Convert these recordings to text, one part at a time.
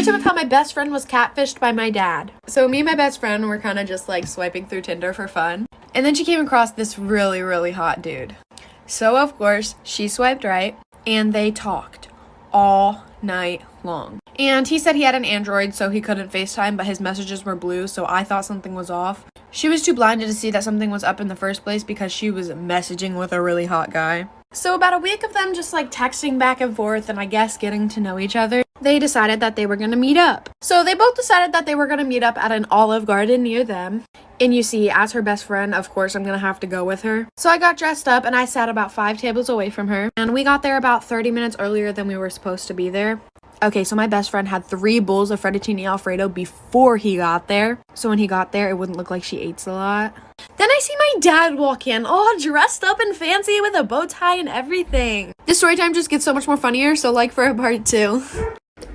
time of how my best friend was catfished by my dad. So me and my best friend were kind of just like swiping through Tinder for fun. And then she came across this really, really hot dude. So of course, she swiped right and they talked all night long. And he said he had an Android, so he couldn't FaceTime, but his messages were blue, so I thought something was off. She was too blinded to see that something was up in the first place because she was messaging with a really hot guy. So about a week of them just like texting back and forth and I guess getting to know each other, they decided that they were gonna meet up. So they both decided that they were gonna meet up at an Olive Garden near them. And you see, as her best friend, of course, I'm gonna have to go with her. So I got dressed up and I sat about 5 tables away from her. And we got there about 30 minutes earlier than we were supposed to be there. Okay, so my best friend had 3 bowls of fettuccine alfredo before he got there. So when he got there, it wouldn't look like she ate a lot. Then I see my dad walk in, all dressed up and fancy with a bow tie and everything. This story time just gets so much more funnier, so like for a part 2.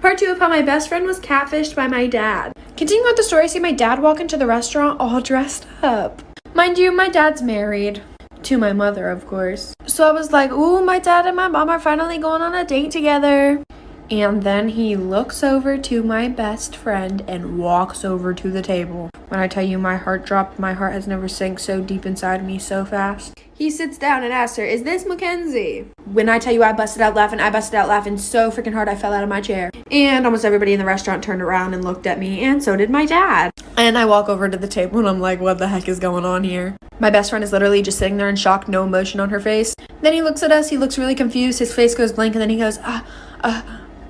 Part 2 of how my best friend was catfished by my dad. Continuing with the story, I see my dad walk into the restaurant all dressed up. Mind you, my dad's married. To my mother, of course. So I was like, ooh, my dad and my mom are finally going on a date together. And then he looks over to my best friend and walks over to the table. When I tell you my heart dropped, my heart has never sank so deep inside me so fast. He sits down and asks her, is this Mackenzie? When I tell you I busted out laughing so freaking hard I fell out of my chair. And almost everybody in the restaurant turned around and looked at me, and so did my dad. And I walk over to the table and I'm like, what the heck is going on here? My best friend is literally just sitting there in shock, no emotion on her face. Then he looks at us, he looks really confused, his face goes blank, and then he goes,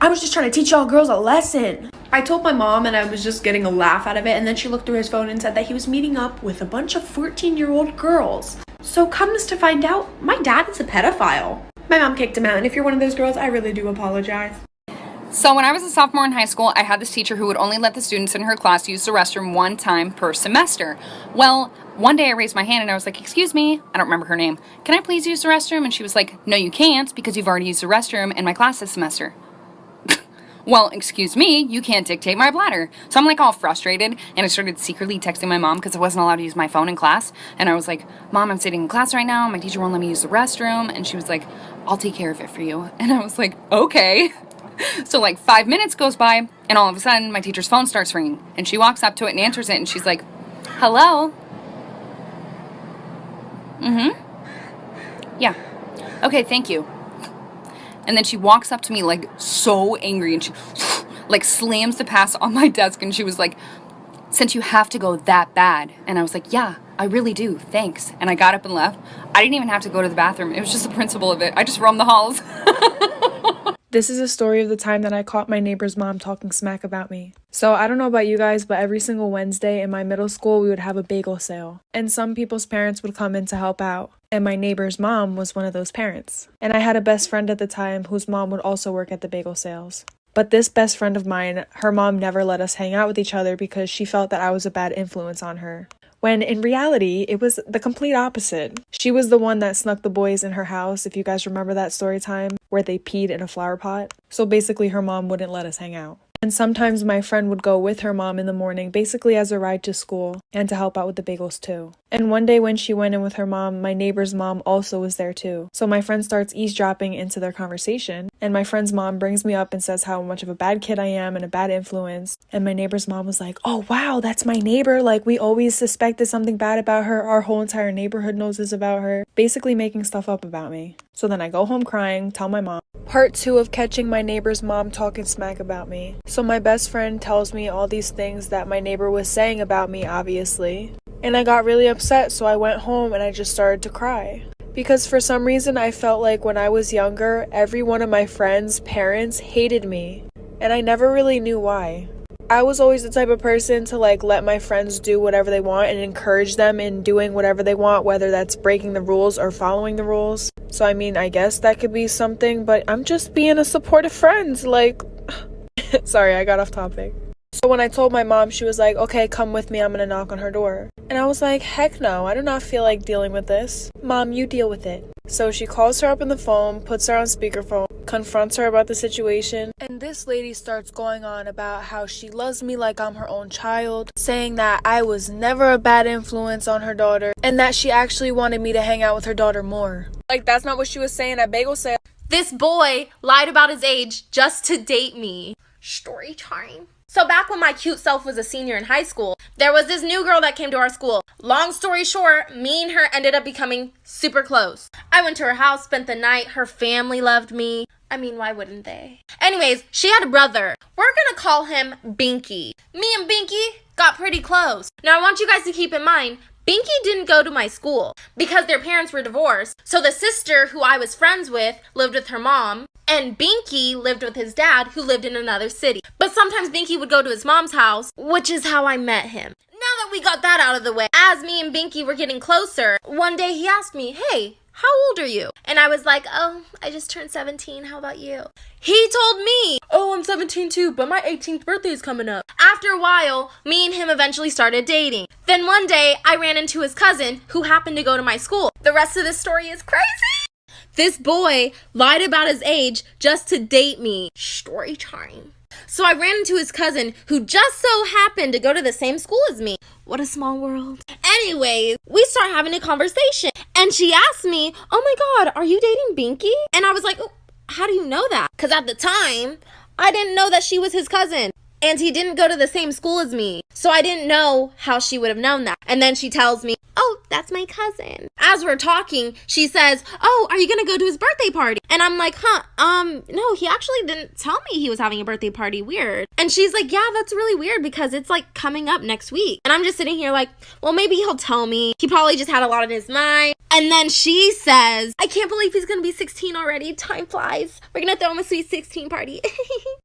I was just trying to teach y'all girls a lesson. I told my mom and I was just getting a laugh out of it, and then she looked through his phone and said that he was meeting up with a bunch of 14-year-old girls. So comes to find out, my dad is a pedophile. My mom kicked him out, and if you're one of those girls, I really do apologize. So when I was a sophomore in high school, I had this teacher who would only let the students in her class use the restroom 1 time per semester. Well, one day I raised my hand and I was like, excuse me, I don't remember her name. Can I please use the restroom? And she was like, no, you can't because you've already used the restroom in my class this semester. Well, excuse me, you can't dictate my bladder. So I'm like all frustrated, and I started secretly texting my mom because I wasn't allowed to use my phone in class. And I was like, Mom, I'm sitting in class right now. My teacher won't let me use the restroom. And she was like, I'll take care of it for you. And I was like, okay. So like 5 minutes goes by, and all of a sudden my teacher's phone starts ringing. And she walks up to it and answers it, and she's like, hello? Yeah. Okay, thank you. And then she walks up to me like so angry, and she like slams the pass on my desk, and she was like, since you have to go that bad. And I was like, yeah, I really do, thanks. And I got up and left. I didn't even have to go to the bathroom. It was just the principle of it. I just roamed the halls. This is a story of the time that I caught my neighbor's mom talking smack about me. So I don't know about you guys, but every single Wednesday in my middle school, we would have a bagel sale. And some people's parents would come in to help out. And my neighbor's mom was one of those parents. And I had a best friend at the time whose mom would also work at the bagel sales. But this best friend of mine, her mom never let us hang out with each other because she felt that I was a bad influence on her. When in reality, it was the complete opposite. She was the one that snuck the boys in her house, if you guys remember that story time, where they peed in a flower pot. So basically her mom wouldn't let us hang out. And sometimes my friend would go with her mom in the morning, basically as a ride to school, and to help out with the bagels too. And one day when she went in with her mom, my neighbor's mom also was there too. So my friend starts eavesdropping into their conversation, and my friend's mom brings me up and says how much of a bad kid I am and a bad influence. And my neighbor's mom was like, oh wow, that's my neighbor, like we always suspected something bad about her, our whole entire neighborhood knows this about her, basically making stuff up about me. So then I go home crying, tell my mom. Part 2 of catching my neighbor's mom talking smack about me. So my best friend tells me all these things that my neighbor was saying about me, obviously. And I got really upset, so I went home and I just started to cry. Because for some reason I felt like when I was younger, every one of my friends' parents hated me. And I never really knew why. I was always the type of person to like let my friends do whatever they want and encourage them in doing whatever they want, whether that's breaking the rules or following the rules. So I mean, I guess that could be something, but I'm just being a supportive friend, like... Sorry, I got off topic. So when I told my mom, she was like, okay, come with me, I'm gonna knock on her door. And I was like, heck no, I do not feel like dealing with this. Mom, you deal with it. So she calls her up on the phone, puts her on speakerphone, confronts her about the situation, and this lady starts going on about how she loves me like I'm her own child, saying that I was never a bad influence on her daughter, and that she actually wanted me to hang out with her daughter more. Like, that's not what she was saying at bagel sale. This boy lied about his age just to date me. Story time. So back when my cute self was a senior in high school, there was this new girl that came to our school. Long story short, me and her ended up becoming super close. I went to her house, spent the night. Her family loved me. I mean, why wouldn't they? Anyways, she had a brother. We're gonna call him Binky. Me and Binky got pretty close. Now I want you guys to keep in mind, Binky didn't go to my school because their parents were divorced. So the sister who I was friends with lived with her mom, and Binky lived with his dad who lived in another city. But sometimes Binky would go to his mom's house, which is how I met him. Now that we got that out of the way, as me and Binky were getting closer, one day he asked me, "Hey, how old are you?" And I was like, "Oh, I just turned 17. How about you?" He told me, "Oh, I'm 17 too, but my 18th birthday is coming up." After a while, me and him eventually started dating. Then one day, I ran into his cousin who happened to go to my school. The rest of this story is crazy. This boy lied about his age just to date me. Story time. So I ran into his cousin who just so happened to go to the same school as me. What a small world. Anyways, we start having a conversation and she asked me, "Oh my God, are you dating Binky?" And I was like, "Oh, how do you know that?" Because at the time, I didn't know that she was his cousin. And he didn't go to the same school as me. So I didn't know how she would have known that. And then she tells me, "Oh, that's my cousin." As we're talking, she says, "Oh, are you going to go to his birthday party?" And I'm like, no, he actually didn't tell me he was having a birthday party. Weird. And she's like, "Yeah, that's really weird because it's like coming up next week." And I'm just sitting here like, well, maybe he'll tell me. He probably just had a lot on his mind. And then she says, "I can't believe he's going to be 16 already. Time flies. We're going to throw him a sweet 16 party."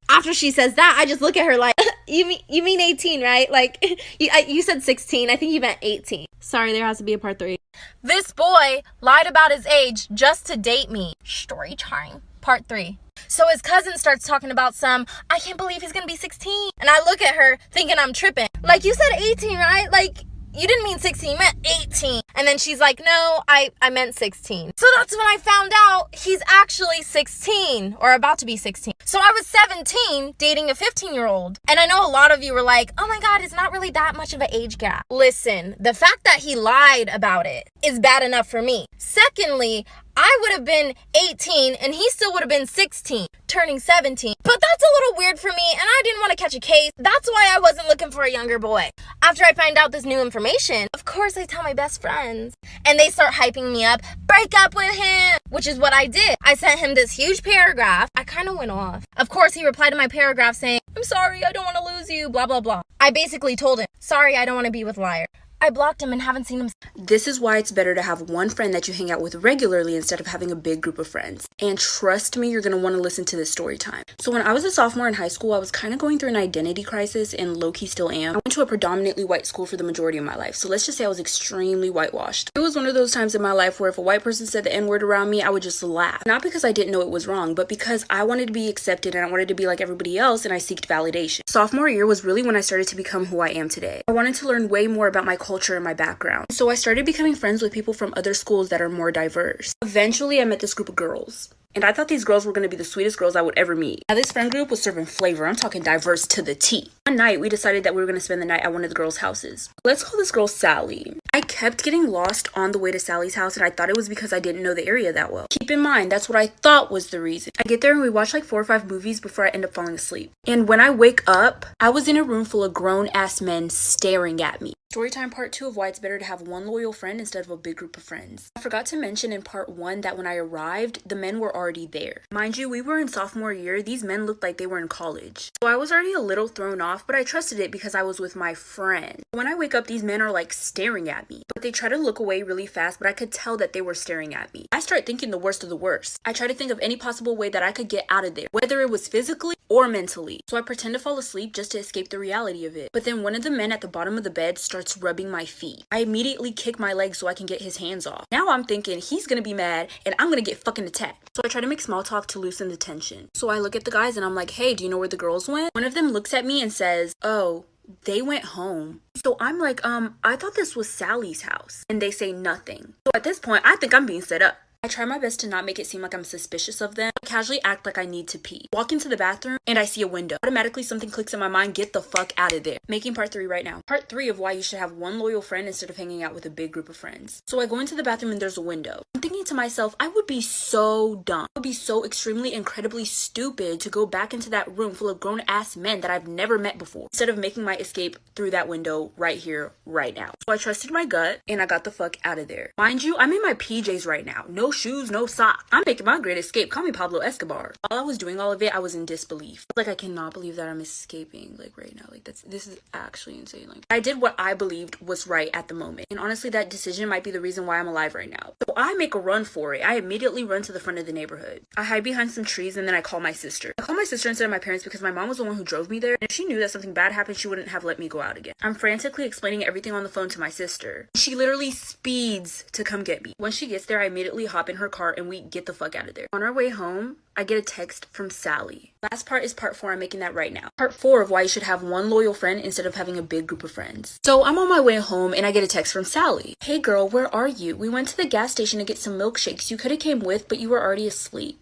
After she says that, I just look at her like, you mean 18, right? Like, you said 16. I think you meant 18. Sorry, there has to be a part 3. This boy lied about his age just to date me. Story time. Part 3. So his cousin starts talking about "I can't believe he's going to be 16. And I look at her thinking I'm tripping. Like, "You said 18, right? Like, you didn't mean 16, you meant 18. And then she's like, "No, I meant 16. So that's when I found out he's actually 16 or about to be 16. So I was 17 dating a 15-year-old. And I know a lot of you were like, "Oh my God, it's not really that much of an age gap." Listen, the fact that he lied about it is bad enough for me. Secondly, I would have been 18 and he still would have been 16, turning 17. But that's a little weird for me and I didn't want to catch a case. That's why I wasn't looking for a younger boy. After I find out this new information, of course I tell my best friends. And they start hyping me up, "Break up with him," which is what I did. I sent him this huge paragraph. I kind of went off. Of course, he replied to my paragraph saying, "I'm sorry, I don't want to lose you, blah, blah, blah." I basically told him, "Sorry, I don't want to be with Liar." I blocked him and haven't seen him. This is why it's better to have one friend that you hang out with regularly instead of having a big group of friends. And trust me, you're going to want to listen to this story time. So when I was a sophomore in high school, I was kind of going through an identity crisis and low-key still am. I went to a predominantly white school for the majority of my life. So let's just say I was extremely whitewashed. It was one of those times in my life where if a white person said the N-word around me, I would just laugh. Not because I didn't know it was wrong, but because I wanted to be accepted and I wanted to be like everybody else and I seeked validation. Sophomore year was really when I started to become who I am today. I wanted to learn way more about my culture and my background. So I started becoming friends with people from other schools that are more diverse. Eventually, I met this group of girls. And I thought these girls were going to be the sweetest girls I would ever meet. Now, this friend group was serving flavor. I'm talking diverse to the T. One night, we decided that we were going to spend the night at one of the girls' houses. Let's call this girl Sally. I kept getting lost on the way to Sally's house, and I thought it was because I didn't know the area that well. Keep in mind, that's what I thought was the reason. I get there and we watch like 4 or 5 movies before I end up falling asleep. And when I wake up, I was in a room full of grown-ass men staring at me. Storytime part 2 of why it's better to have one loyal friend instead of a big group of friends. I forgot to mention in part 1 that when I arrived, the men were already there. Mind you, we were in sophomore year. These men looked like they were in college. So I was already a little thrown off, but I trusted it because I was with my friend. When I wake up, these men are like staring at me. But they try to look away really fast, but I could tell that they were staring at me. I start thinking the worst of the worst. I try to think of any possible way that I could get out of there, whether it was physically or mentally. So I pretend to fall asleep just to escape the reality of it. But then one of the men at the bottom of the bed starts rubbing my feet. I immediately kick my leg so I can get his hands off. Now I'm thinking he's gonna be mad and I'm gonna get fucking attacked. So I try to make small talk to loosen the tension. So I look at the guys and I'm like, "Hey, do you know where the girls went?" One of them looks at me and says, "Oh, they went home." So I'm like, I thought this was Sally's house. And they say nothing. So at this point, I think I'm being set up. I try my best to not make it seem like I'm suspicious of them. I casually act like I need to pee. Walk into the bathroom and I see a window. Automatically something clicks in my mind, get the fuck out of there. Making part 3 right now. Part 3 of why you should have one loyal friend instead of hanging out with a big group of friends. So I go into the bathroom and there's a window. I'm thinking to myself, I would be so dumb. I would be so extremely incredibly stupid to go back into that room full of grown ass men that I've never met before, instead of making my escape through that window right here, right now. So I trusted my gut and I got the fuck out of there. Mind you, I'm in my PJs right now. No shoes, no socks. I'm making my great escape. Call me Pablo Escobar. While I was doing all of it, I was in disbelief. Like, I cannot believe that I'm escaping, like, right now. Like, this is actually insane. Like, I did what I believed was right at the moment. And honestly, that decision might be the reason why I'm alive right now. So I make a run for it. I immediately run to the front of the neighborhood. I hide behind some trees and then I call my sister. I call my sister instead of my parents because my mom was the one who drove me there. And if she knew that something bad happened, she wouldn't have let me go out again. I'm frantically explaining everything on the phone to my sister. She literally speeds to come get me. When she gets there, I immediately hop in her car and we get the fuck out of there. On our way home, I get a text from Sally. Last part is part 4. I'm making that right now. Part 4 of why you should have one loyal friend instead of having a big group of friends. So I'm on my way home and I get a text from Sally. Hey girl, where are you? We went to the gas station to get some milkshakes. You could have came with, but you were already asleep.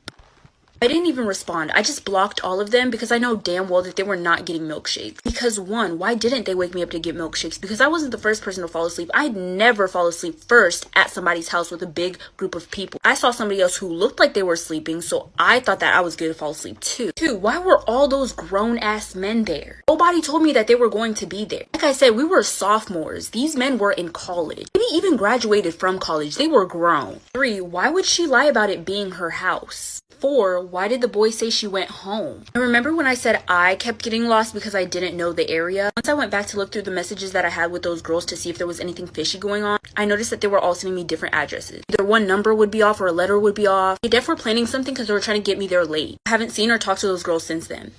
I didn't even respond. I just blocked all of them because I know damn well that they were not getting milkshakes. Because 1, why didn't they wake me up to get milkshakes? Because I wasn't the first person to fall asleep. I'd never fall asleep first at somebody's house with a big group of people. I saw somebody else who looked like they were sleeping, so I thought that I was good to fall asleep too. 2, why were all those grown ass men there? Nobody told me that they were going to be there. Like I said, we were sophomores. These men were in college. Maybe even graduated from college. They were grown. 3, why would she lie about it being her house? 4, why did the boy say she went home? I remember when I said I kept getting lost because I didn't know the area. Once I went back to look through the messages that I had with those girls to see if there was anything fishy going on, I noticed that they were all sending me different addresses. Either one number would be off or a letter would be off. They definitely were planning something because they were trying to get me there late. I haven't seen or talked to those girls since then.